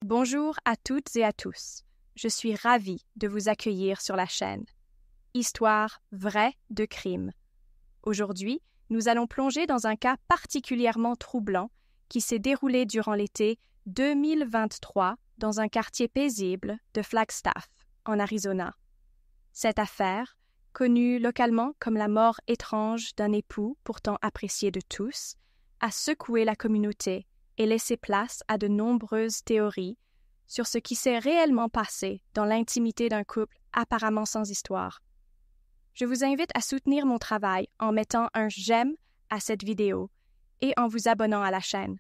Bonjour à toutes et à tous. Je suis ravie de vous accueillir sur la chaîne. Histoire vraie de crime. Aujourd'hui, nous allons plonger dans un cas particulièrement troublant qui s'est déroulé durant l'été 2023 dans un quartier paisible de Flagstaff, en Arizona. Cette affaire, connue localement comme la mort étrange d'un époux pourtant apprécié de tous, a secoué la communauté et laissé place à de nombreuses théories sur ce qui s'est réellement passé dans l'intimité d'un couple apparemment sans histoire. Je vous invite à soutenir mon travail en mettant un j'aime à cette vidéo et en vous abonnant à la chaîne.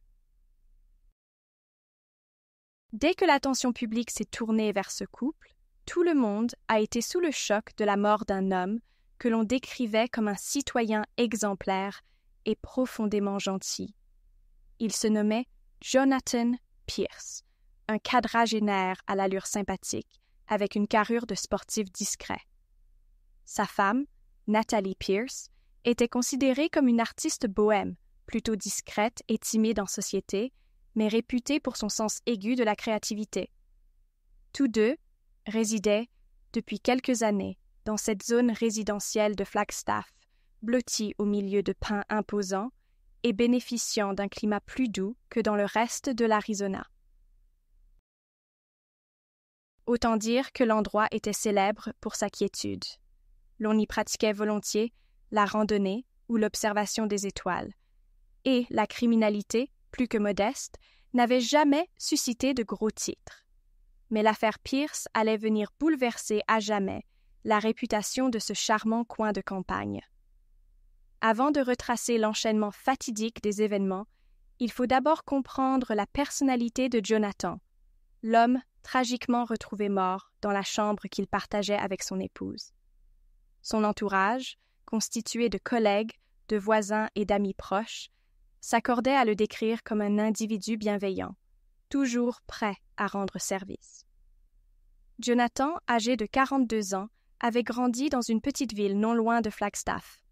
Dès que l'attention publique s'est tournée vers ce couple, tout le monde a été sous le choc de la mort d'un homme que l'on décrivait comme un citoyen exemplaire et profondément gentil. Il se nommait Jonathan Pierce, un quadragénaire à l'allure sympathique, avec une carrure de sportif discret. Sa femme, Natalie Pierce, était considérée comme une artiste bohème, plutôt discrète et timide en société, mais réputée pour son sens aigu de la créativité. Tous deux résidaient, depuis quelques années, dans cette zone résidentielle de Flagstaff, blottie au milieu de pins imposants et bénéficiant d'un climat plus doux que dans le reste de l'Arizona. Autant dire que l'endroit était célèbre pour sa quiétude. L'on y pratiquait volontiers la randonnée ou l'observation des étoiles, et la criminalité, plus que modeste, n'avait jamais suscité de gros titres. Mais l'affaire Pierce allait venir bouleverser à jamais la réputation de ce charmant coin de campagne. Avant de retracer l'enchaînement fatidique des événements, il faut d'abord comprendre la personnalité de Jonathan, l'homme tragiquement retrouvé mort dans la chambre qu'il partageait avec son épouse. Son entourage, constitué de collègues, de voisins et d'amis proches, s'accordait à le décrire comme un individu bienveillant, toujours prêt à rendre service. Jonathan, âgé de 42 ans, avait grandi dans une petite ville non loin de Flagstaff.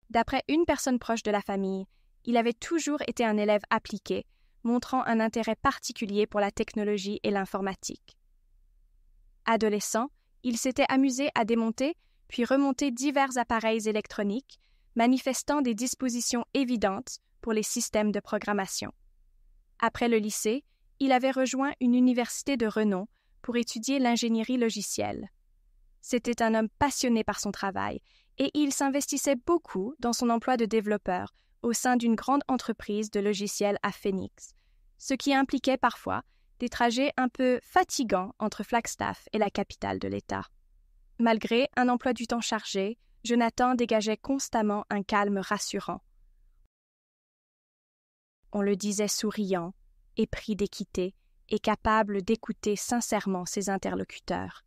D'après une personne proche de la famille, il avait toujours été un élève appliqué, montrant un intérêt particulier pour la technologie et l'informatique. Adolescent, il s'était amusé à démonter puis remonter divers appareils électroniques, manifestant des dispositions évidentes pour les systèmes de programmation. Après le lycée, il avait rejoint une université de renom pour étudier l'ingénierie logicielle. C'était un homme passionné par son travail et il s'investissait beaucoup dans son emploi de développeur au sein d'une grande entreprise de logiciels à Phoenix, ce qui impliquait parfois des trajets un peu fatigants entre Flagstaff et la capitale de l'État. Malgré un emploi du temps chargé, Jonathan dégageait constamment un calme rassurant. On le disait souriant, épris d'équité et capable d'écouter sincèrement ses interlocuteurs.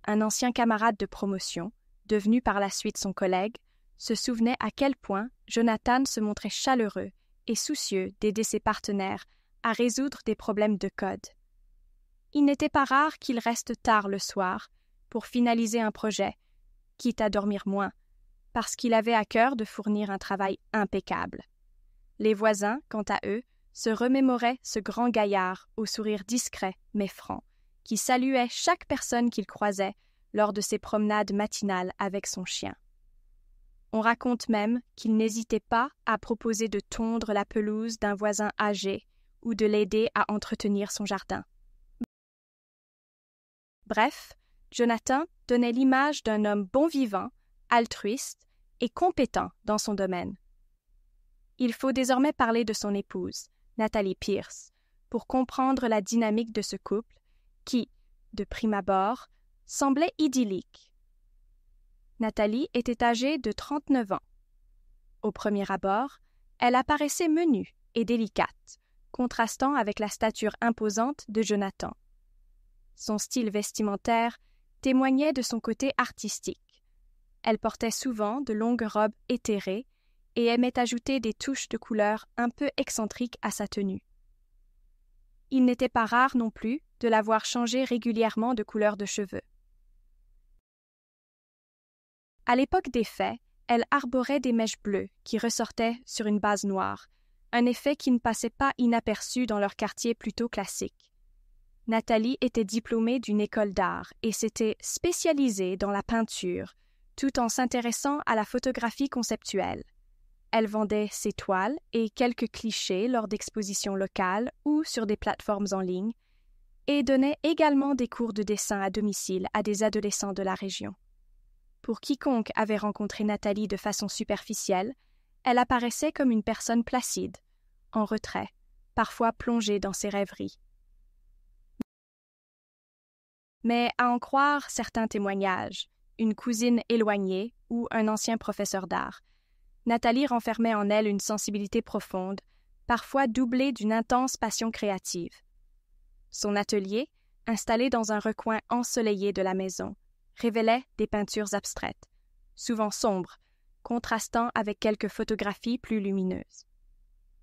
Un ancien camarade de promotion, devenu par la suite son collègue, se souvenait à quel point Jonathan se montrait chaleureux et soucieux d'aider ses partenaires à résoudre des problèmes de code. Il n'était pas rare qu'il reste tard le soir pour finaliser un projet, quitte à dormir moins, parce qu'il avait à cœur de fournir un travail impeccable. Les voisins, quant à eux, se remémoraient ce grand gaillard au sourire discret mais franc, qui saluait chaque personne qu'il croisait lors de ses promenades matinales avec son chien. On raconte même qu'il n'hésitait pas à proposer de tondre la pelouse d'un voisin âgé ou de l'aider à entretenir son jardin. Bref, Jonathan donnait l'image d'un homme bon vivant, altruiste et compétent dans son domaine. Il faut désormais parler de son épouse, Natalie Pierce, pour comprendre la dynamique de ce couple qui, de prime abord, semblait idyllique. Nathalie était âgée de 39 ans. Au premier abord, elle apparaissait menue et délicate, contrastant avec la stature imposante de Jonathan. Son style vestimentaire témoignait de son côté artistique. Elle portait souvent de longues robes éthérées et aimait ajouter des touches de couleurs un peu excentriques à sa tenue. Il n'était pas rare non plus de la voir changer régulièrement de couleur de cheveux. À l'époque des faits, elle arborait des mèches bleues qui ressortaient sur une base noire, un effet qui ne passait pas inaperçu dans leur quartier plutôt classique. Nathalie était diplômée d'une école d'art et s'était spécialisée dans la peinture, tout en s'intéressant à la photographie conceptuelle. Elle vendait ses toiles et quelques clichés lors d'expositions locales ou sur des plateformes en ligne, et donnait également des cours de dessin à domicile à des adolescents de la région. Pour quiconque avait rencontré Nathalie de façon superficielle, elle apparaissait comme une personne placide, en retrait, parfois plongée dans ses rêveries. Mais à en croire certains témoignages, une cousine éloignée ou un ancien professeur d'art, Nathalie renfermait en elle une sensibilité profonde, parfois doublée d'une intense passion créative. Son atelier, installé dans un recoin ensoleillé de la maison, révélait des peintures abstraites, souvent sombres, contrastant avec quelques photographies plus lumineuses.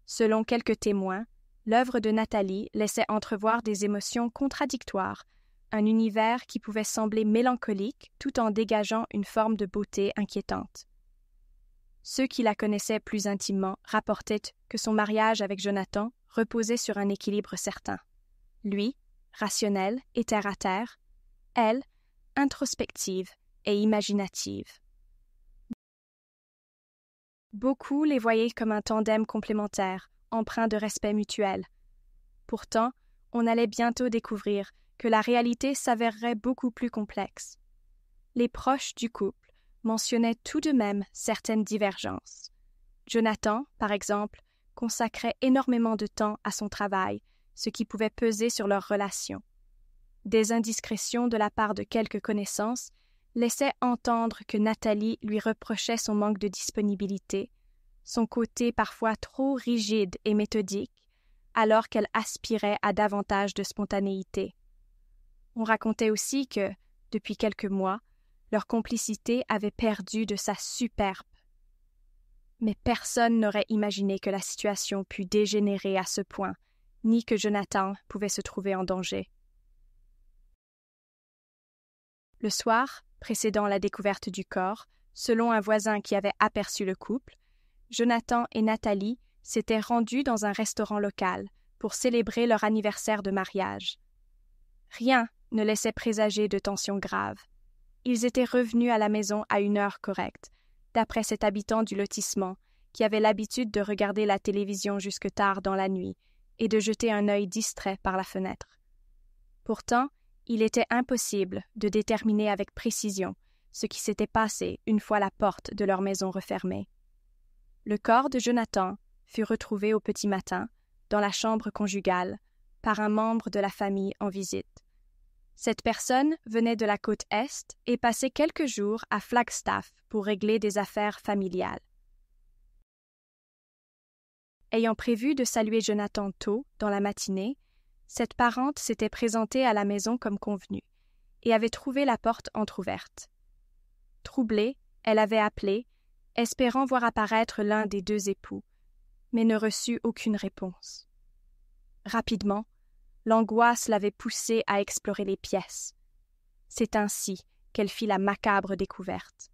Selon quelques témoins, l'œuvre de Nathalie laissait entrevoir des émotions contradictoires, un univers qui pouvait sembler mélancolique tout en dégageant une forme de beauté inquiétante. Ceux qui la connaissaient plus intimement rapportaient que son mariage avec Jonathan reposait sur un équilibre certain. Lui, rationnel et terre-à-terre, elle, introspective et imaginative. Beaucoup les voyaient comme un tandem complémentaire, empreint de respect mutuel. Pourtant, on allait bientôt découvrir que la réalité s'avérerait beaucoup plus complexe. Les proches du couple mentionnaient tout de même certaines divergences. Jonathan, par exemple, consacrait énormément de temps à son travail, ce qui pouvait peser sur leur relation. Des indiscrétions de la part de quelques connaissances laissaient entendre que Nathalie lui reprochait son manque de disponibilité, son côté parfois trop rigide et méthodique, alors qu'elle aspirait à davantage de spontanéité. On racontait aussi que, depuis quelques mois, leur complicité avait perdu de sa superbe. Mais personne n'aurait imaginé que la situation pût dégénérer à ce point, ni que Jonathan pouvait se trouver en danger. Le soir, précédant la découverte du corps, selon un voisin qui avait aperçu le couple, Jonathan et Nathalie s'étaient rendus dans un restaurant local pour célébrer leur anniversaire de mariage. Rien ne laissait présager de tensions graves. Ils étaient revenus à la maison à une heure correcte, d'après cet habitant du lotissement qui avait l'habitude de regarder la télévision jusque tard dans la nuit et de jeter un œil distrait par la fenêtre. Pourtant, il était impossible de déterminer avec précision ce qui s'était passé une fois la porte de leur maison refermée. Le corps de Jonathan fut retrouvé au petit matin, dans la chambre conjugale, par un membre de la famille en visite. Cette personne venait de la côte Est et passait quelques jours à Flagstaff pour régler des affaires familiales. Ayant prévu de saluer Jonathan tôt, dans la matinée, cette parente s'était présentée à la maison comme convenu et avait trouvé la porte entr'ouverte. Troublée, elle avait appelé, espérant voir apparaître l'un des deux époux, mais ne reçut aucune réponse. Rapidement, l'angoisse l'avait poussée à explorer les pièces. C'est ainsi qu'elle fit la macabre découverte.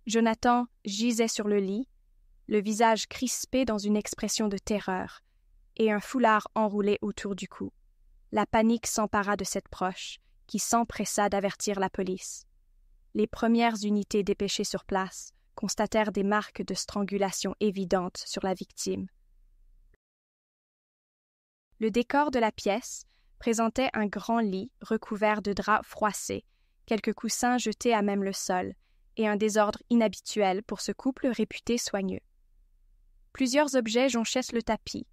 Jonathan gisait sur le lit, le visage crispé dans une expression de terreur, et un foulard enroulé autour du cou. La panique s'empara de cette proche, qui s'empressa d'avertir la police. Les premières unités dépêchées sur place constatèrent des marques de strangulation évidentes sur la victime. Le décor de la pièce présentait un grand lit recouvert de draps froissés, quelques coussins jetés à même le sol, et un désordre inhabituel pour ce couple réputé soigneux. Plusieurs objets jonchaient le tapis,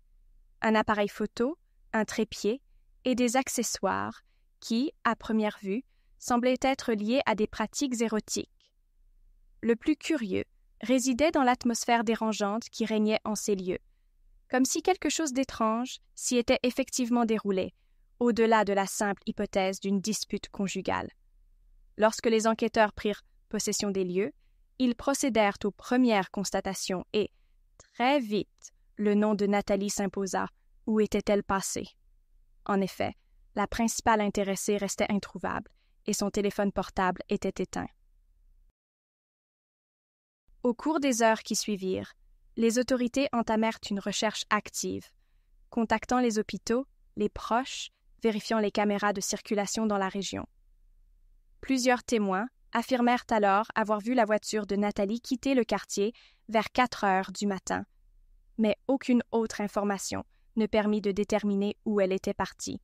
un appareil photo, un trépied et des accessoires qui, à première vue, semblaient être liés à des pratiques érotiques. Le plus curieux résidait dans l'atmosphère dérangeante qui régnait en ces lieux, comme si quelque chose d'étrange s'y était effectivement déroulé, au-delà de la simple hypothèse d'une dispute conjugale. Lorsque les enquêteurs prirent possession des lieux, ils procédèrent aux premières constatations et, très vite, le nom de Nathalie s'imposa. Où était-elle passée? En effet, la principale intéressée restait introuvable et son téléphone portable était éteint. Au cours des heures qui suivirent, les autorités entamèrent une recherche active, contactant les hôpitaux, les proches, vérifiant les caméras de circulation dans la région. Plusieurs témoins affirmèrent alors avoir vu la voiture de Nathalie quitter le quartier vers 4 heures du matin, mais aucune autre information ne permit de déterminer où elle était partie.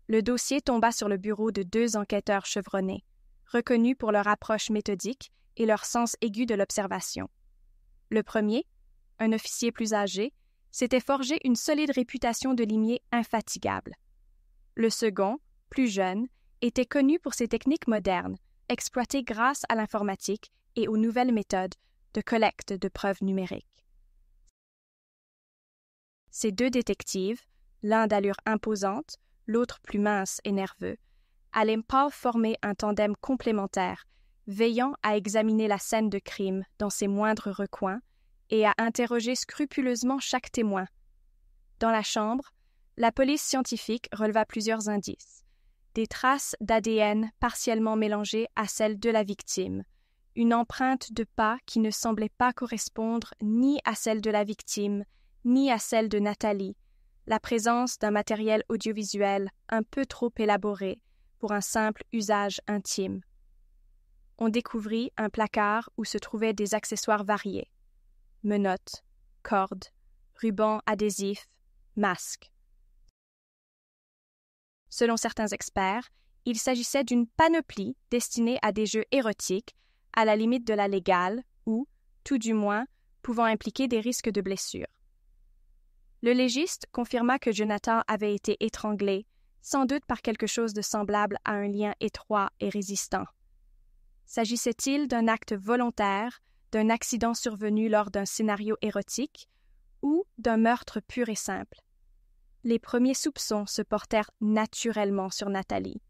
Le dossier tomba sur le bureau de 2 enquêteurs chevronnés, reconnus pour leur approche méthodique et leur sens aigu de l'observation. Le premier, un officier plus âgé, s'était forgé une solide réputation de limier infatigable. Le second, plus jeune, était connu pour ses techniques modernes, exploitées grâce à l'informatique et aux nouvelles méthodes de collecte de preuves numériques. Ces 2 détectives, l'un d'allure imposante, l'autre plus mince et nerveux, allaient pas former un tandem complémentaire, veillant à examiner la scène de crime dans ses moindres recoins et à interroger scrupuleusement chaque témoin. Dans la chambre, la police scientifique releva plusieurs indices. Des traces d'ADN partiellement mélangées à celles de la victime, une empreinte de pas qui ne semblait pas correspondre ni à celle de la victime, ni à celle de Nathalie, la présence d'un matériel audiovisuel un peu trop élaboré pour un simple usage intime. On découvrit un placard où se trouvaient des accessoires variés. Menottes, cordes, rubans adhésifs, masques. Selon certains experts, il s'agissait d'une panoplie destinée à des jeux érotiques, à la limite de la légale ou, tout du moins, pouvant impliquer des risques de blessures. Le légiste confirma que Jonathan avait été étranglé, sans doute par quelque chose de semblable à un lien étroit et résistant. S'agissait-il d'un acte volontaire, d'un accident survenu lors d'un scénario érotique, ou d'un meurtre pur et simple? Les premiers soupçons se portèrent naturellement sur Nathalie.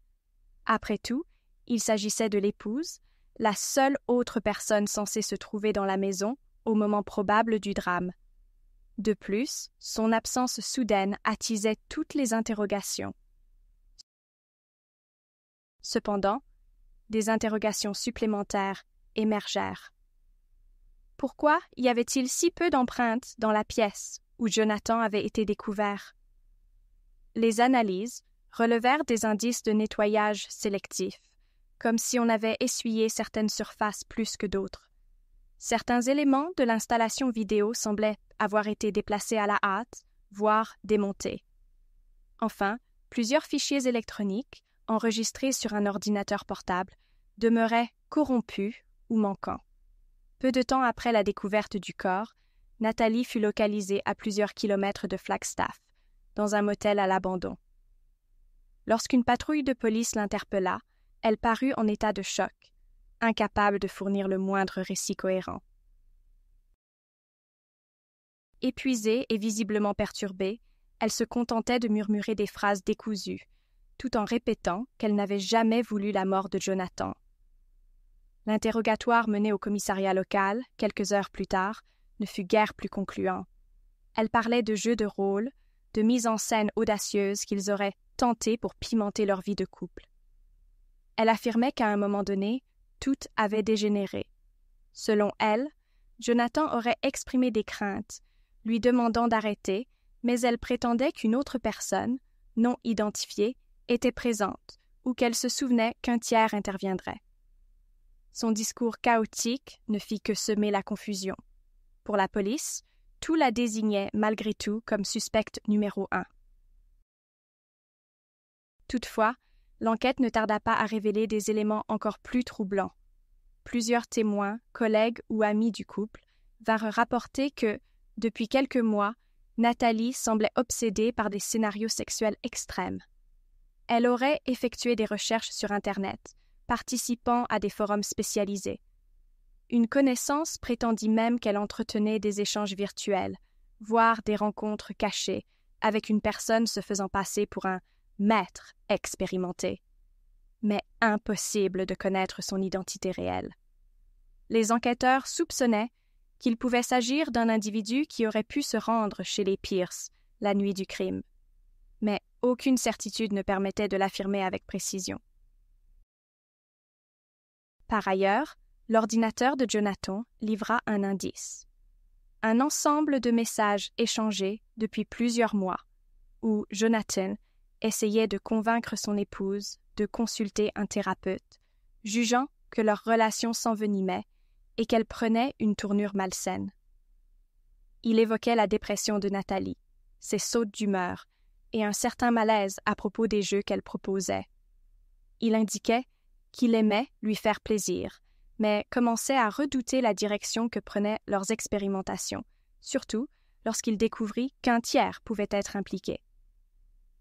Après tout, il s'agissait de l'épouse, la seule autre personne censée se trouver dans la maison au moment probable du drame. De plus, son absence soudaine attisait toutes les interrogations. Cependant, des interrogations supplémentaires émergèrent. Pourquoi y avait-il si peu d'empreintes dans la pièce où Jonathan avait été découvert? Les analyses relevèrent des indices de nettoyage sélectif, comme si on avait essuyé certaines surfaces plus que d'autres. Certains éléments de l'installation vidéo semblaient avoir été déplacés à la hâte, voire démontés. Enfin, plusieurs fichiers électroniques, enregistrés sur un ordinateur portable, demeuraient corrompus ou manquants. Peu de temps après la découverte du corps, Nathalie fut localisée à plusieurs kilomètres de Flagstaff, dans un motel à l'abandon. Lorsqu'une patrouille de police l'interpella, elle parut en état de choc, incapable de fournir le moindre récit cohérent. Épuisée et visiblement perturbée, elle se contentait de murmurer des phrases décousues, tout en répétant qu'elle n'avait jamais voulu la mort de Jonathan. L'interrogatoire mené au commissariat local, quelques heures plus tard, ne fut guère plus concluant. Elle parlait de jeux de rôle, de mise en scène audacieuse qu'ils auraient tenté pour pimenter leur vie de couple. Elle affirmait qu'à un moment donné, tout avait dégénéré. Selon elle, Jonathan aurait exprimé des craintes, lui demandant d'arrêter, mais elle prétendait qu'une autre personne, non identifiée, était présente ou qu'elle se souvenait qu'un tiers interviendrait. Son discours chaotique ne fit que semer la confusion. Pour la police, tout la désignait malgré tout comme suspecte numéro 1. Toutefois, l'enquête ne tarda pas à révéler des éléments encore plus troublants. Plusieurs témoins, collègues ou amis du couple vinrent rapporter que, depuis quelques mois, Nathalie semblait obsédée par des scénarios sexuels extrêmes. Elle aurait effectué des recherches sur Internet, participant à des forums spécialisés. Une connaissance prétendit même qu'elle entretenait des échanges virtuels, voire des rencontres cachées, avec une personne se faisant passer pour un maître expérimenté. Mais impossible de connaître son identité réelle. Les enquêteurs soupçonnaient qu'il pouvait s'agir d'un individu qui aurait pu se rendre chez les Pierce la nuit du crime. Mais aucune certitude ne permettait de l'affirmer avec précision. Par ailleurs, l'ordinateur de Jonathan livra un indice. un ensemble de messages échangés depuis plusieurs mois, où Jonathan essayait de convaincre son épouse de consulter un thérapeute, jugeant que leur relation s'envenimait et qu'elle prenait une tournure malsaine. Il évoquait la dépression de Nathalie, ses sautes d'humeur et un certain malaise à propos des jeux qu'elle proposait. Il indiquait qu'il aimait lui faire plaisir, mais commençait à redouter la direction que prenaient leurs expérimentations, surtout lorsqu'il découvrit qu'un tiers pouvait être impliqué.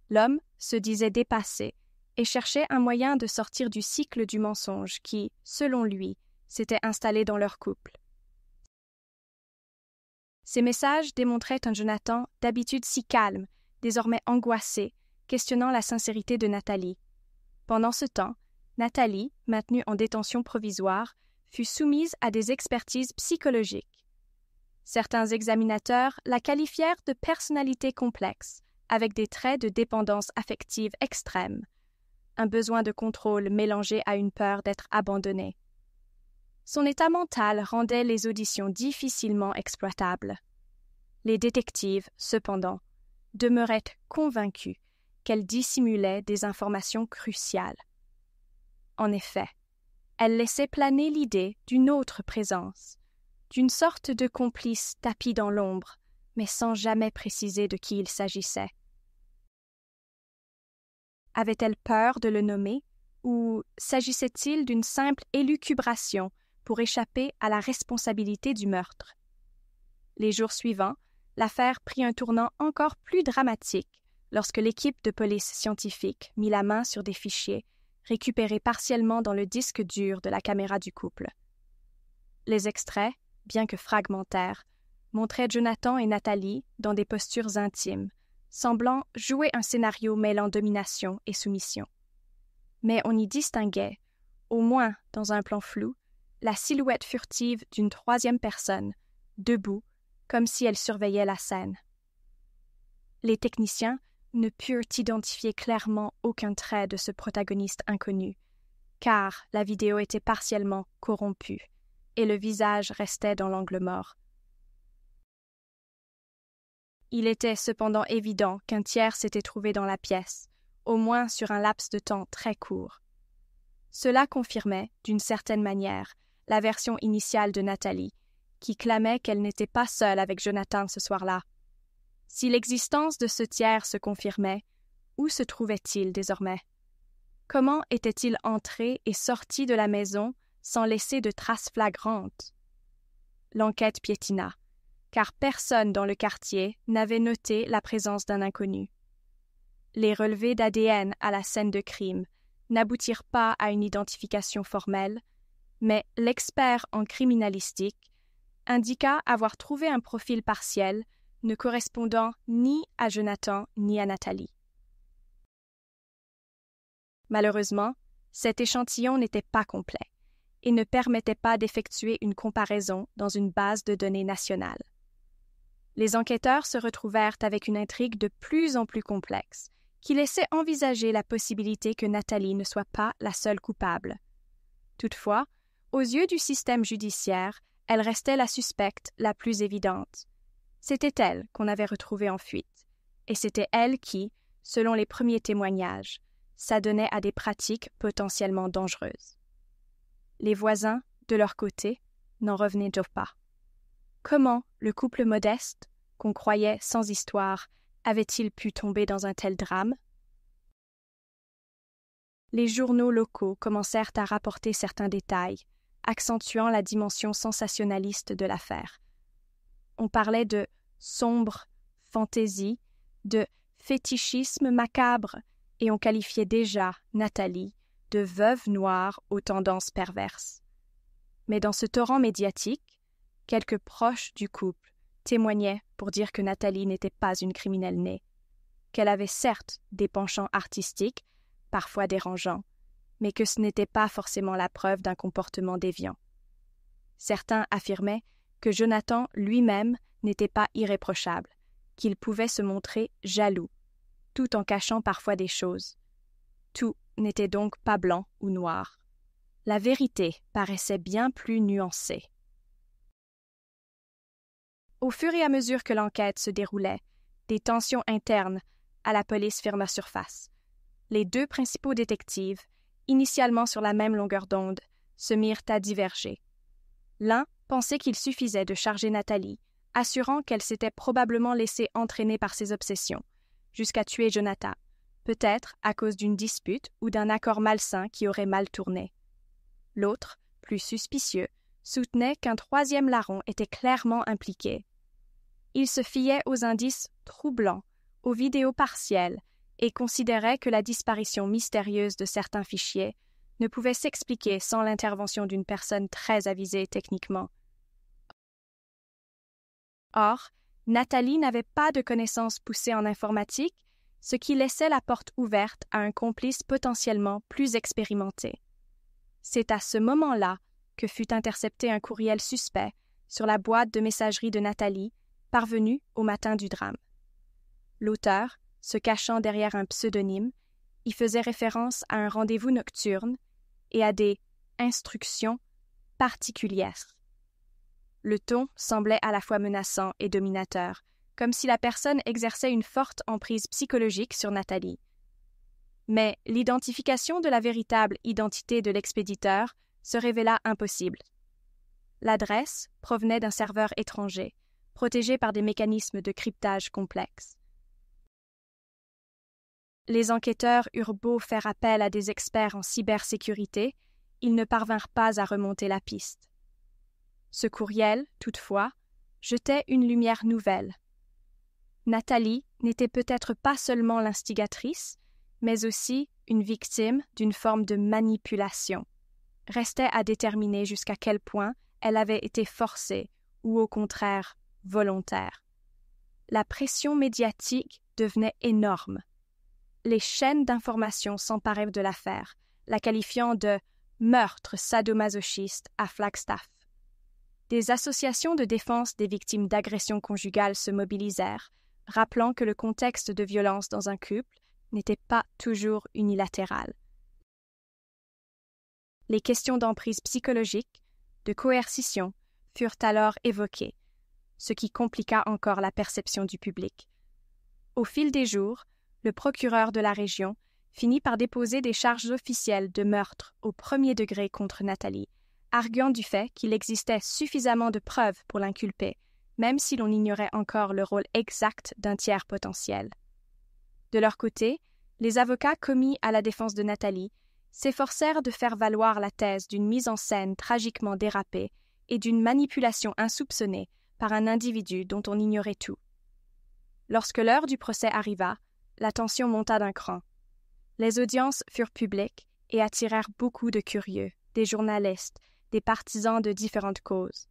L'homme se disait dépassé et cherchait un moyen de sortir du cycle du mensonge qui, selon lui, s'était installé dans leur couple. Ces messages démontraient un Jonathan d'habitude si calme, désormais angoissé, questionnant la sincérité de Nathalie. Pendant ce temps, Nathalie, maintenue en détention provisoire, fut soumise à des expertises psychologiques. Certains examinateurs la qualifièrent de personnalité complexe, avec des traits de dépendance affective extrême, un besoin de contrôle mélangé à une peur d'être abandonnée. Son état mental rendait les auditions difficilement exploitables. Les détectives, cependant, demeuraient convaincus qu'elle dissimulait des informations cruciales. En effet, elle laissait planer l'idée d'une autre présence, d'une sorte de complice tapi dans l'ombre, mais sans jamais préciser de qui il s'agissait. Avait-elle peur de le nommer, ou s'agissait-il d'une simple élucubration pour échapper à la responsabilité du meurtre? Les jours suivants, l'affaire prit un tournant encore plus dramatique lorsque l'équipe de police scientifique mit la main sur des fichiers récupérés partiellement dans le disque dur de la caméra du couple. Les extraits, bien que fragmentaires, montraient Jonathan et Nathalie dans des postures intimes, semblant jouer un scénario mêlant domination et soumission. Mais on y distinguait, au moins dans un plan flou, la silhouette furtive d'une troisième personne, debout, comme si elle surveillait la scène. Les techniciens ne purent identifier clairement aucun trait de ce protagoniste inconnu, car la vidéo était partiellement corrompue et le visage restait dans l'angle mort. Il était cependant évident qu'un tiers s'était trouvé dans la pièce, au moins sur un laps de temps très court. Cela confirmait, d'une certaine manière, la version initiale de Nathalie, qui clamait qu'elle n'était pas seule avec Jonathan ce soir-là. Si l'existence de ce tiers se confirmait, où se trouvait-il désormais? Comment était-il entré et sorti de la maison sans laisser de traces flagrantes? L'enquête piétina, car personne dans le quartier n'avait noté la présence d'un inconnu. Les relevés d'ADN à la scène de crime n'aboutirent pas à une identification formelle, mais l'expert en criminalistique indiqua avoir trouvé un profil partiel ne correspondant ni à Jonathan ni à Nathalie. Malheureusement, cet échantillon n'était pas complet et ne permettait pas d'effectuer une comparaison dans une base de données nationale. Les enquêteurs se retrouvèrent avec une intrigue de plus en plus complexe, qui laissait envisager la possibilité que Nathalie ne soit pas la seule coupable. Toutefois, aux yeux du système judiciaire, elle restait la suspecte la plus évidente. C'était elle qu'on avait retrouvée en fuite, et c'était elle qui, selon les premiers témoignages, s'adonnait à des pratiques potentiellement dangereuses. Les voisins, de leur côté, n'en revenaient pas. Comment le couple modeste, qu'on croyait sans histoire, avait-il pu tomber dans un tel drame? Les journaux locaux commencèrent à rapporter certains détails, accentuant la dimension sensationnaliste de l'affaire. On parlait de sombre fantaisie, de fétichisme macabre, et on qualifiait déjà Nathalie de veuve noire aux tendances perverses. Mais dans ce torrent médiatique, quelques proches du couple témoignaient pour dire que Nathalie n'était pas une criminelle née, qu'elle avait certes des penchants artistiques, parfois dérangeants, mais que ce n'était pas forcément la preuve d'un comportement déviant. Certains affirmaient que Jonathan lui-même n'était pas irréprochable, qu'il pouvait se montrer jaloux, tout en cachant parfois des choses. Tout n'était donc pas blanc ou noir. La vérité paraissait bien plus nuancée. Au fur et à mesure que l'enquête se déroulait, des tensions internes à la police firent surface. Les deux principaux détectives, initialement sur la même longueur d'onde, se mirent à diverger. L'un pensait qu'il suffisait de charger Nathalie, assurant qu'elle s'était probablement laissée entraîner par ses obsessions, jusqu'à tuer Jonathan, peut-être à cause d'une dispute ou d'un accord malsain qui aurait mal tourné. L'autre, plus suspicieux, soutenait qu'un troisième larron était clairement impliqué. Il se fiait aux indices troublants, aux vidéos partielles, et considérait que la disparition mystérieuse de certains fichiers ne pouvait s'expliquer sans l'intervention d'une personne très avisée techniquement. Or, Nathalie n'avait pas de connaissances poussées en informatique, ce qui laissait la porte ouverte à un complice potentiellement plus expérimenté. C'est à ce moment-là que fut intercepté un courriel suspect sur la boîte de messagerie de Nathalie, parvenu au matin du drame. L'auteur, se cachant derrière un pseudonyme, y faisait référence à un rendez-vous nocturne et à des instructions particulières. Le ton semblait à la fois menaçant et dominateur, comme si la personne exerçait une forte emprise psychologique sur Nathalie. Mais l'identification de la véritable identité de l'expéditeur se révéla impossible. L'adresse provenait d'un serveur étranger, protégé par des mécanismes de cryptage complexes. Les enquêteurs eurent beau faire appel à des experts en cybersécurité, ils ne parvinrent pas à remonter la piste. Ce courriel, toutefois, jetait une lumière nouvelle. Nathalie n'était peut-être pas seulement l'instigatrice, mais aussi une victime d'une forme de manipulation. Restait à déterminer jusqu'à quel point elle avait été forcée ou au contraire volontaire. La pression médiatique devenait énorme. Les chaînes d'information s'emparaient de l'affaire, la qualifiant de meurtre sadomasochiste à Flagstaff. Des associations de défense des victimes d'agressions conjugales se mobilisèrent, rappelant que le contexte de violence dans un couple n'était pas toujours unilatéral. Les questions d'emprise psychologique, de coercition, furent alors évoquées, ce qui compliqua encore la perception du public. Au fil des jours, le procureur de la région finit par déposer des charges officielles de meurtre au premier degré contre Nathalie, arguant du fait qu'il existait suffisamment de preuves pour l'inculper, même si l'on ignorait encore le rôle exact d'un tiers potentiel. De leur côté, les avocats commis à la défense de Nathalie s'efforcèrent de faire valoir la thèse d'une mise en scène tragiquement dérapée et d'une manipulation insoupçonnée par un individu dont on ignorait tout. Lorsque l'heure du procès arriva, la tension monta d'un cran. Les audiences furent publiques et attirèrent beaucoup de curieux, des journalistes, des partisans de différentes causes.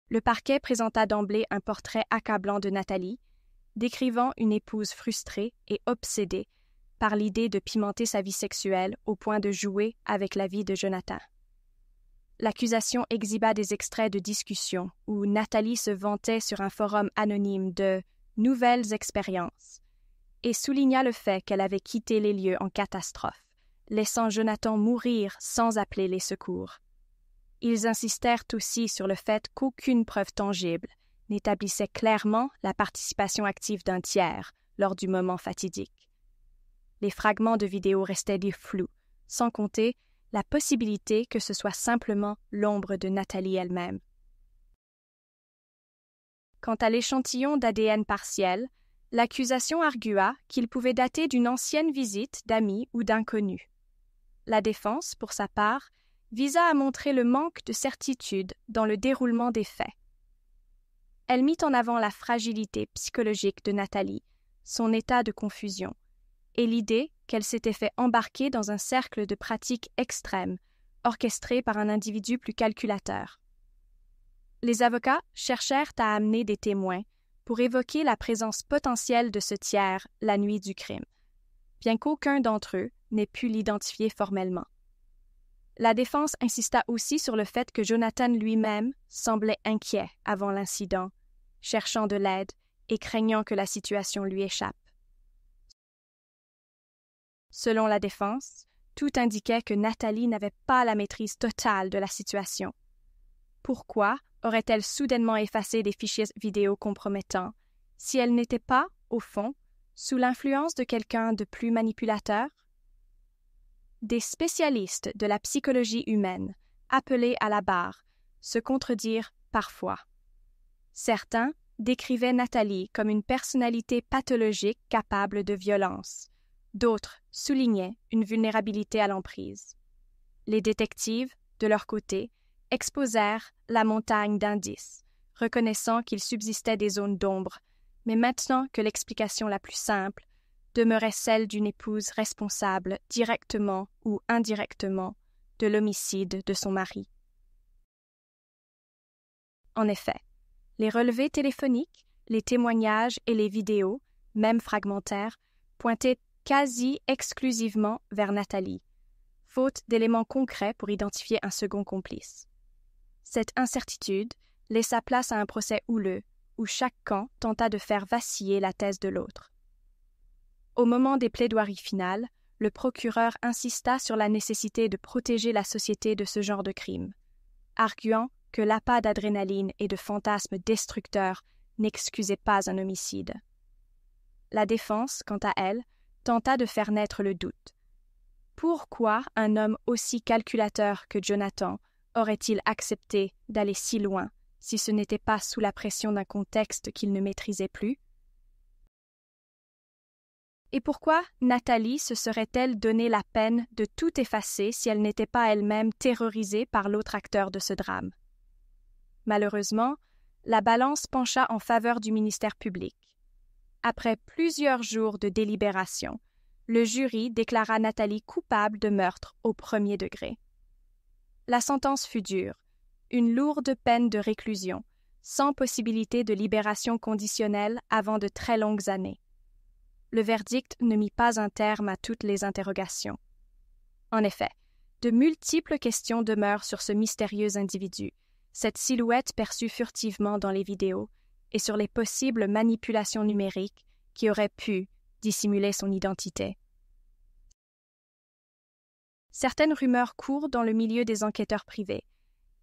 Le parquet présenta d'emblée un portrait accablant de Nathalie, décrivant une épouse frustrée et obsédée par l'idée de pimenter sa vie sexuelle au point de jouer avec la vie de Jonathan. L'accusation exhiba des extraits de discussions où Nathalie se vantait sur un forum anonyme de « nouvelles expériences » et souligna le fait qu'elle avait quitté les lieux en catastrophe, laissant Jonathan mourir sans appeler les secours. Ils insistèrent aussi sur le fait qu'aucune preuve tangible n'établissait clairement la participation active d'un tiers lors du moment fatidique. Les fragments de vidéo restaient des flous, sans compter la possibilité que ce soit simplement l'ombre de Nathalie elle-même. Quant à l'échantillon d'ADN partiel, l'accusation argua qu'il pouvait dater d'une ancienne visite d'amis ou d'inconnus. La défense, pour sa part, visa à montrer le manque de certitude dans le déroulement des faits. Elle mit en avant la fragilité psychologique de Nathalie, son état de confusion, et l'idée qu'elle s'était fait embarquer dans un cercle de pratiques extrêmes, orchestré par un individu plus calculateur. Les avocats cherchèrent à amener des témoins pour évoquer la présence potentielle de ce tiers la nuit du crime, bien qu'aucun d'entre eux n'ait pu l'identifier formellement. La défense insista aussi sur le fait que Jonathan lui-même semblait inquiet avant l'incident, cherchant de l'aide et craignant que la situation lui échappe. Selon la défense, tout indiquait que Nathalie n'avait pas la maîtrise totale de la situation. Pourquoi aurait-elle soudainement effacé des fichiers vidéo compromettants si elle n'était pas, au fond, sous l'influence de quelqu'un de plus manipulateur? Des spécialistes de la psychologie humaine, appelés à la barre, se contredirent parfois. Certains décrivaient Nathalie comme une personnalité pathologique capable de violence. D'autres soulignaient une vulnérabilité à l'emprise. Les détectives, de leur côté, exposèrent la montagne d'indices, reconnaissant qu'il subsistait des zones d'ombre, mais maintenant que l'explication la plus simple demeurait celle d'une épouse responsable directement ou indirectement de l'homicide de son mari. En effet, les relevés téléphoniques, les témoignages et les vidéos, même fragmentaires, pointaient quasi exclusivement vers Nathalie, faute d'éléments concrets pour identifier un second complice. Cette incertitude laissa place à un procès houleux, où chaque camp tenta de faire vaciller la thèse de l'autre. Au moment des plaidoiries finales, le procureur insista sur la nécessité de protéger la société de ce genre de crime, arguant que l'appât d'adrénaline et de fantasmes destructeurs n'excusait pas un homicide. La défense, quant à elle, tenta de faire naître le doute. Pourquoi un homme aussi calculateur que Jonathan aurait-il accepté d'aller si loin si ce n'était pas sous la pression d'un contexte qu'il ne maîtrisait plus? Et pourquoi Nathalie se serait-elle donné la peine de tout effacer si elle n'était pas elle-même terrorisée par l'autre acteur de ce drame? Malheureusement, la balance pencha en faveur du ministère public. Après plusieurs jours de délibération, le jury déclara Nathalie coupable de meurtre au premier degré. La sentence fut dure, une lourde peine de réclusion, sans possibilité de libération conditionnelle avant de très longues années. Le verdict ne mit pas un terme à toutes les interrogations. En effet, de multiples questions demeurent sur ce mystérieux individu, cette silhouette perçue furtivement dans les vidéos, et sur les possibles manipulations numériques qui auraient pu dissimuler son identité. Certaines rumeurs courent dans le milieu des enquêteurs privés.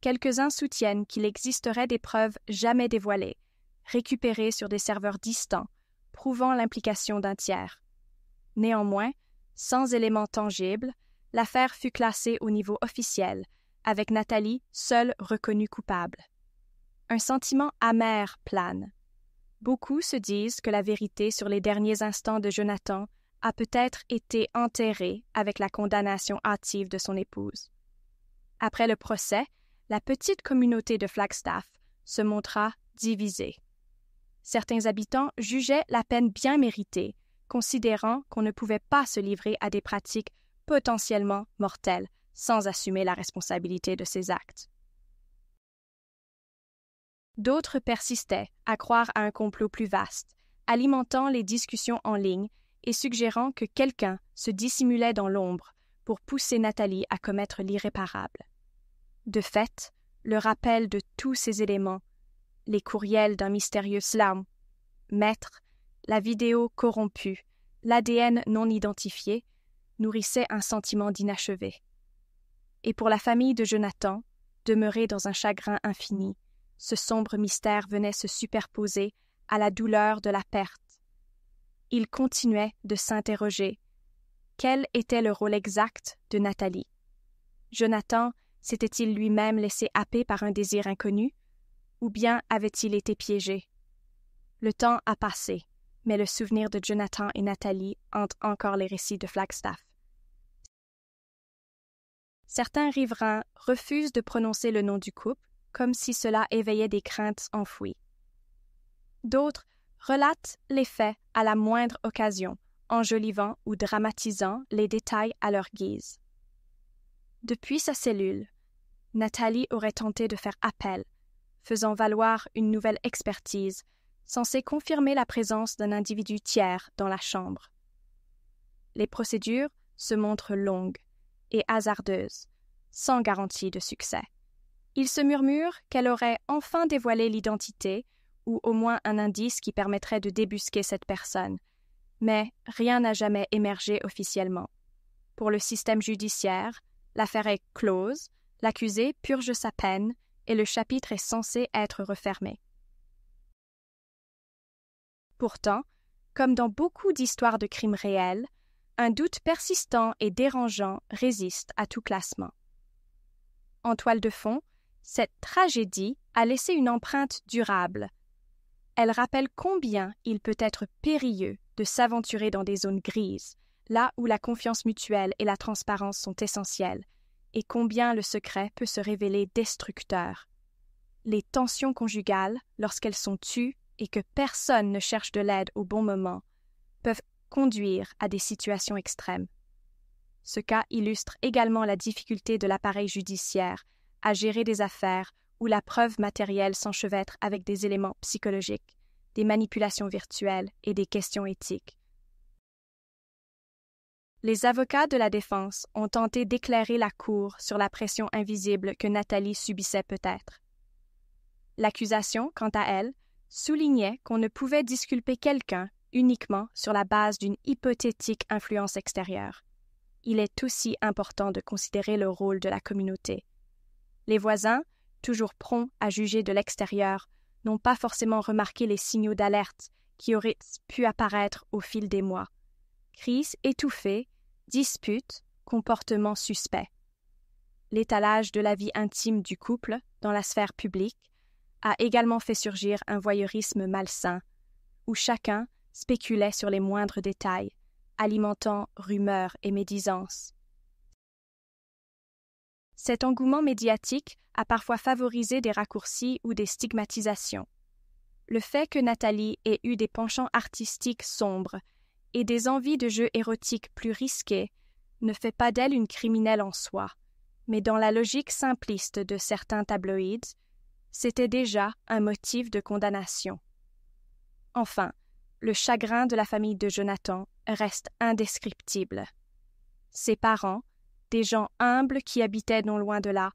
Quelques-uns soutiennent qu'il existerait des preuves jamais dévoilées, récupérées sur des serveurs distants, prouvant l'implication d'un tiers. Néanmoins, sans éléments tangibles, l'affaire fut classée au niveau officiel, avec Nathalie seule reconnue coupable. Un sentiment amer plane. Beaucoup se disent que la vérité sur les derniers instants de Jonathan a peut-être été enterrée avec la condamnation hâtive de son épouse. Après le procès, la petite communauté de Flagstaff se montra divisée. Certains habitants jugeaient la peine bien méritée, considérant qu'on ne pouvait pas se livrer à des pratiques potentiellement mortelles sans assumer la responsabilité de ses actes. D'autres persistaient à croire à un complot plus vaste, alimentant les discussions en ligne et suggérant que quelqu'un se dissimulait dans l'ombre pour pousser Nathalie à commettre l'irréparable. De fait, le rappel de tous ces éléments, les courriels d'un mystérieux slam, maître, la vidéo corrompue, l'ADN non identifié, nourrissait un sentiment d'inachevé. Et pour la famille de Jonathan, demeurée dans un chagrin infini, ce sombre mystère venait se superposer à la douleur de la perte. Il continuait de s'interroger. Quel était le rôle exact de Nathalie? Jonathan s'était-il lui-même laissé happer par un désir inconnu? Ou bien avait-il été piégé? Le temps a passé, mais le souvenir de Jonathan et Nathalie hante encore les récits de Flagstaff. Certains riverains refusent de prononcer le nom du couple, comme si cela éveillait des craintes enfouies. D'autres relatent les faits à la moindre occasion, enjolivant ou dramatisant les détails à leur guise. Depuis sa cellule, Nathalie aurait tenté de faire appel, faisant valoir une nouvelle expertise, censée confirmer la présence d'un individu tiers dans la chambre. Les procédures se montrent longues et hasardeuses, sans garantie de succès. Il se murmure qu'elle aurait enfin dévoilé l'identité ou au moins un indice qui permettrait de débusquer cette personne, mais rien n'a jamais émergé officiellement. Pour le système judiciaire, l'affaire est close, l'accusé purge sa peine et le chapitre est censé être refermé. Pourtant, comme dans beaucoup d'histoires de crimes réels, un doute persistant et dérangeant résiste à tout classement. En toile de fond, cette tragédie a laissé une empreinte durable. Elle rappelle combien il peut être périlleux de s'aventurer dans des zones grises, là où la confiance mutuelle et la transparence sont essentielles, et combien le secret peut se révéler destructeur. Les tensions conjugales, lorsqu'elles sont tues et que personne ne cherche de l'aide au bon moment, peuvent conduire à des situations extrêmes. Ce cas illustre également la difficulté de l'appareil judiciaire à gérer des affaires où la preuve matérielle s'enchevêtre avec des éléments psychologiques, des manipulations virtuelles et des questions éthiques. Les avocats de la défense ont tenté d'éclairer la cour sur la pression invisible que Nathalie subissait peut-être. L'accusation, quant à elle, soulignait qu'on ne pouvait disculper quelqu'un uniquement sur la base d'une hypothétique influence extérieure. Il est aussi important de considérer le rôle de la communauté. Les voisins, toujours prompts à juger de l'extérieur, n'ont pas forcément remarqué les signaux d'alerte qui auraient pu apparaître au fil des mois. Crises étouffées, disputes, comportements suspects. L'étalage de la vie intime du couple dans la sphère publique a également fait surgir un voyeurisme malsain, où chacun spéculait sur les moindres détails, alimentant rumeurs et médisances. Cet engouement médiatique a parfois favorisé des raccourcis ou des stigmatisations. Le fait que Nathalie ait eu des penchants artistiques sombres et des envies de jeux érotiques plus risquées ne fait pas d'elle une criminelle en soi, mais dans la logique simpliste de certains tabloïds, c'était déjà un motif de condamnation. Enfin, le chagrin de la famille de Jonathan reste indescriptible. Ses parents, des gens humbles qui habitaient non loin de là,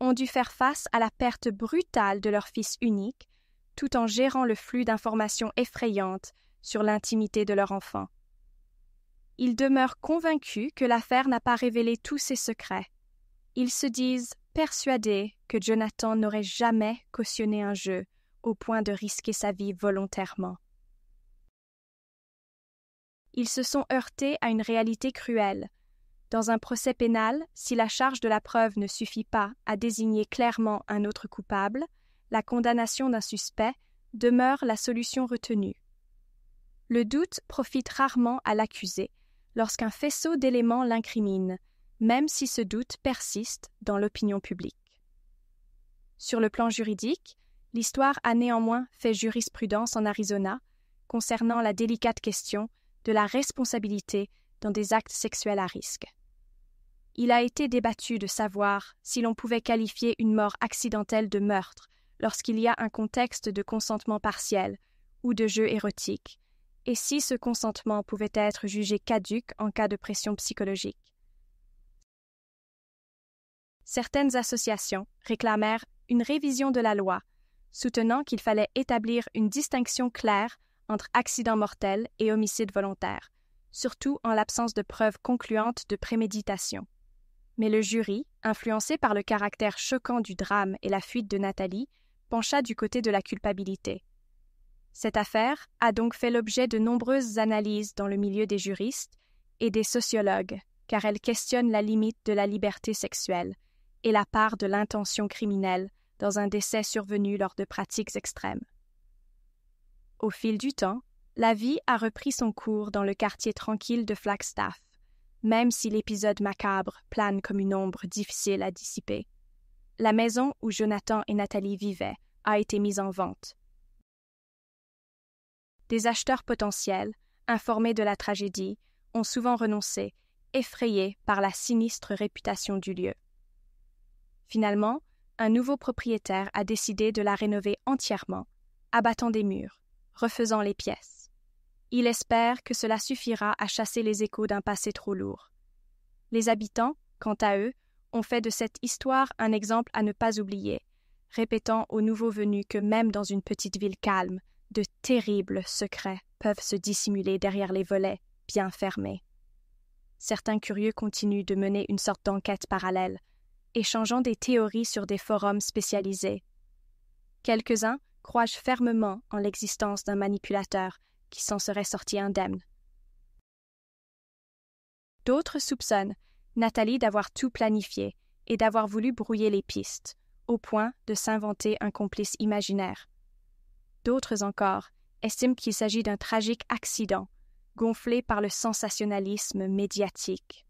ont dû faire face à la perte brutale de leur fils unique, tout en gérant le flux d'informations effrayantes sur l'intimité de leur enfant. Ils demeurent convaincus que l'affaire n'a pas révélé tous ses secrets. Ils se disent persuadés que Jonathan n'aurait jamais cautionné un jeu au point de risquer sa vie volontairement. Ils se sont heurtés à une réalité cruelle. Dans un procès pénal, si la charge de la preuve ne suffit pas à désigner clairement un autre coupable, la condamnation d'un suspect demeure la solution retenue. Le doute profite rarement à l'accusé lorsqu'un faisceau d'éléments l'incrimine, même si ce doute persiste dans l'opinion publique. Sur le plan juridique, l'histoire a néanmoins fait jurisprudence en Arizona concernant la délicate question de la responsabilité dans des actes sexuels à risque. Il a été débattu de savoir si l'on pouvait qualifier une mort accidentelle de meurtre lorsqu'il y a un contexte de consentement partiel ou de jeu érotique, et si ce consentement pouvait être jugé caduc en cas de pression psychologique. Certaines associations réclamèrent une révision de la loi, soutenant qu'il fallait établir une distinction claire entre accident mortel et homicide volontaire, surtout en l'absence de preuves concluantes de préméditation. Mais le jury, influencé par le caractère choquant du drame et la fuite de Nathalie, pencha du côté de la culpabilité. Cette affaire a donc fait l'objet de nombreuses analyses dans le milieu des juristes et des sociologues, car elle questionne la limite de la liberté sexuelle et la part de l'intention criminelle dans un décès survenu lors de pratiques extrêmes. Au fil du temps, la vie a repris son cours dans le quartier tranquille de Flagstaff, même si l'épisode macabre plane comme une ombre difficile à dissiper. La maison où Jonathan et Nathalie vivaient a été mise en vente. Des acheteurs potentiels, informés de la tragédie, ont souvent renoncé, effrayés par la sinistre réputation du lieu. Finalement, un nouveau propriétaire a décidé de la rénover entièrement, abattant des murs, refaisant les pièces. Il espère que cela suffira à chasser les échos d'un passé trop lourd. Les habitants, quant à eux, ont fait de cette histoire un exemple à ne pas oublier, répétant aux nouveaux venus que même dans une petite ville calme, de terribles secrets peuvent se dissimuler derrière les volets bien fermés. Certains curieux continuent de mener une sorte d'enquête parallèle, échangeant des théories sur des forums spécialisés. Quelques-uns croient fermement en l'existence d'un manipulateur qui s'en serait sorti indemne. D'autres soupçonnent Nathalie d'avoir tout planifié et d'avoir voulu brouiller les pistes, au point de s'inventer un complice imaginaire. D'autres encore estiment qu'il s'agit d'un tragique accident, gonflé par le sensationnalisme médiatique.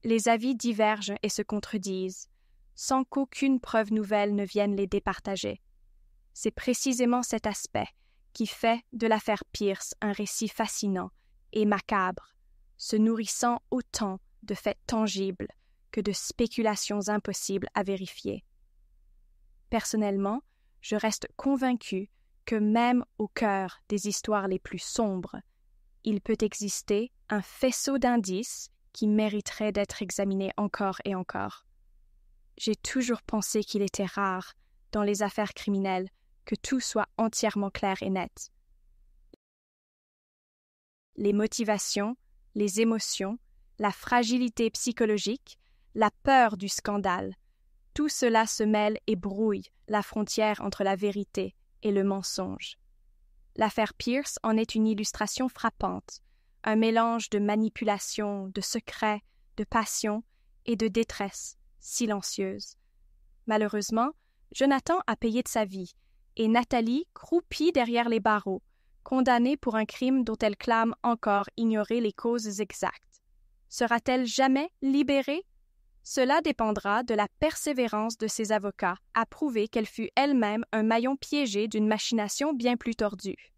Les avis divergent et se contredisent, sans qu'aucune preuve nouvelle ne vienne les départager. C'est précisément cet aspect qui fait de l'affaire Pierce un récit fascinant et macabre, se nourrissant autant de faits tangibles que de spéculations impossibles à vérifier. Personnellement, je reste convaincue que même au cœur des histoires les plus sombres, il peut exister un faisceau d'indices qui mériterait d'être examiné encore et encore. J'ai toujours pensé qu'il était rare, dans les affaires criminelles, que tout soit entièrement clair et net. Les motivations, les émotions, la fragilité psychologique, la peur du scandale, tout cela se mêle et brouille la frontière entre la vérité et le mensonge. L'affaire Pierce en est une illustration frappante, un mélange de manipulation, de secret, de passion et de détresse silencieuse. Malheureusement, Jonathan a payé de sa vie, et Nathalie croupit derrière les barreaux, condamnée pour un crime dont elle clame encore ignorer les causes exactes. Sera-t-elle jamais libérée? Cela dépendra de la persévérance de ses avocats à prouver qu'elle fut elle-même un maillon piégé d'une machination bien plus tordue.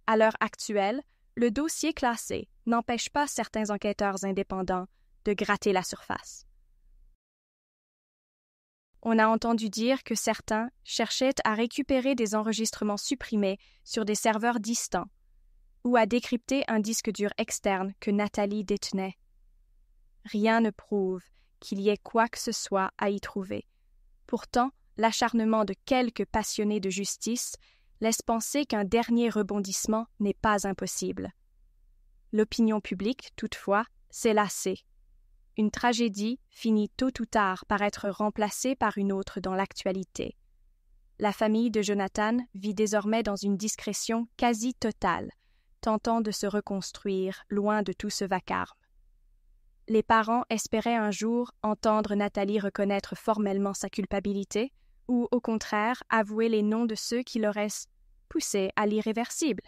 À l'heure actuelle, le dossier classé n'empêche pas certains enquêteurs indépendants de gratter la surface. On a entendu dire que certains cherchaient à récupérer des enregistrements supprimés sur des serveurs distants ou à décrypter un disque dur externe que Nathalie détenait. Rien ne prouve qu'il y ait quoi que ce soit à y trouver. Pourtant, l'acharnement de quelques passionnés de justice laisse penser qu'un dernier rebondissement n'est pas impossible. L'opinion publique, toutefois, s'est lassée. Une tragédie finit tôt ou tard par être remplacée par une autre dans l'actualité. La famille de Jonathan vit désormais dans une discrétion quasi totale, tentant de se reconstruire loin de tout ce vacarme. Les parents espéraient un jour entendre Nathalie reconnaître formellement sa culpabilité ou, au contraire, avouer les noms de ceux qui l'auraient poussée à l'irréversible.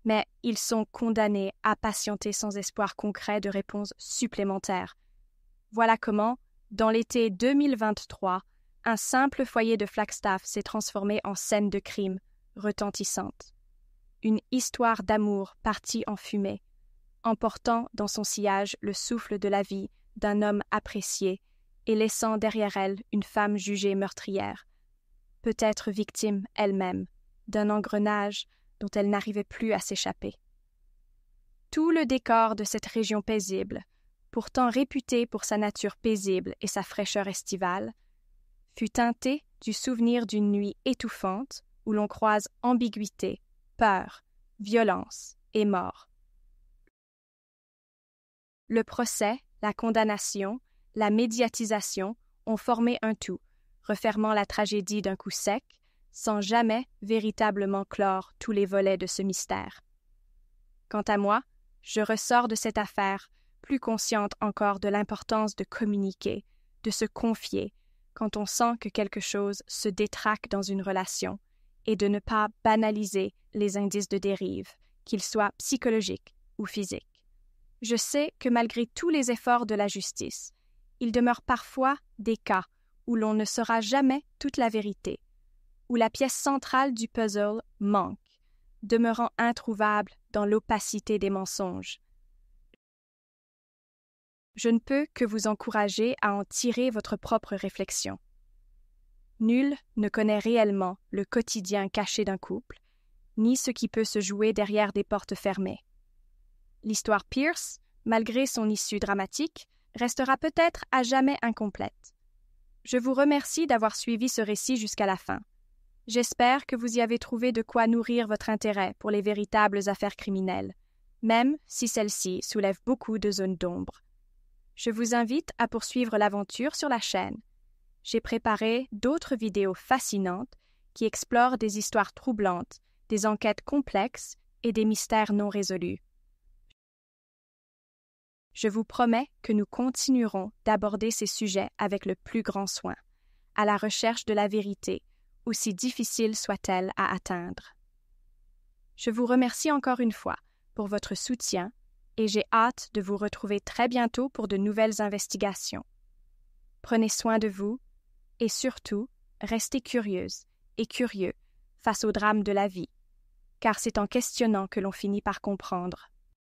Mais ils sont condamnés à patienter sans espoir concret de réponse supplémentaire. Voilà comment, dans l'été 2023, un simple foyer de Flagstaff s'est transformé en scène de crime retentissante. Une histoire d'amour partie en fumée, emportant dans son sillage le souffle de la vie d'un homme apprécié et laissant derrière elle une femme jugée meurtrière, peut-être victime elle-même d'un engrenage dont elle n'arrivait plus à s'échapper. Tout le décor de cette région paisible, pourtant réputée pour sa nature paisible et sa fraîcheur estivale, fut teinté du souvenir d'une nuit étouffante où l'on croise ambiguïté, peur, violence et mort. Le procès, la condamnation, la médiatisation ont formé un tout, refermant la tragédie d'un coup sec, sans jamais véritablement clore tous les volets de ce mystère. Quant à moi, je ressors de cette affaire plus consciente encore de l'importance de communiquer, de se confier, quand on sent que quelque chose se détraque dans une relation, et de ne pas banaliser les indices de dérive, qu'ils soient psychologiques ou physiques. Je sais que malgré tous les efforts de la justice, il demeure parfois des cas où l'on ne saura jamais toute la vérité, où la pièce centrale du puzzle manque, demeurant introuvable dans l'opacité des mensonges. Je ne peux que vous encourager à en tirer votre propre réflexion. Nul ne connaît réellement le quotidien caché d'un couple, ni ce qui peut se jouer derrière des portes fermées. L'histoire Pierce, malgré son issue dramatique, restera peut-être à jamais incomplète. Je vous remercie d'avoir suivi ce récit jusqu'à la fin. J'espère que vous y avez trouvé de quoi nourrir votre intérêt pour les véritables affaires criminelles, même si celles-ci soulèvent beaucoup de zones d'ombre. Je vous invite à poursuivre l'aventure sur la chaîne. J'ai préparé d'autres vidéos fascinantes qui explorent des histoires troublantes, des enquêtes complexes et des mystères non résolus. Je vous promets que nous continuerons d'aborder ces sujets avec le plus grand soin, à la recherche de la vérité, aussi difficile soit-elle à atteindre. Je vous remercie encore une fois pour votre soutien et j'ai hâte de vous retrouver très bientôt pour de nouvelles investigations. Prenez soin de vous et surtout, restez curieuse et curieux face au drame de la vie, car c'est en questionnant que l'on finit par comprendre.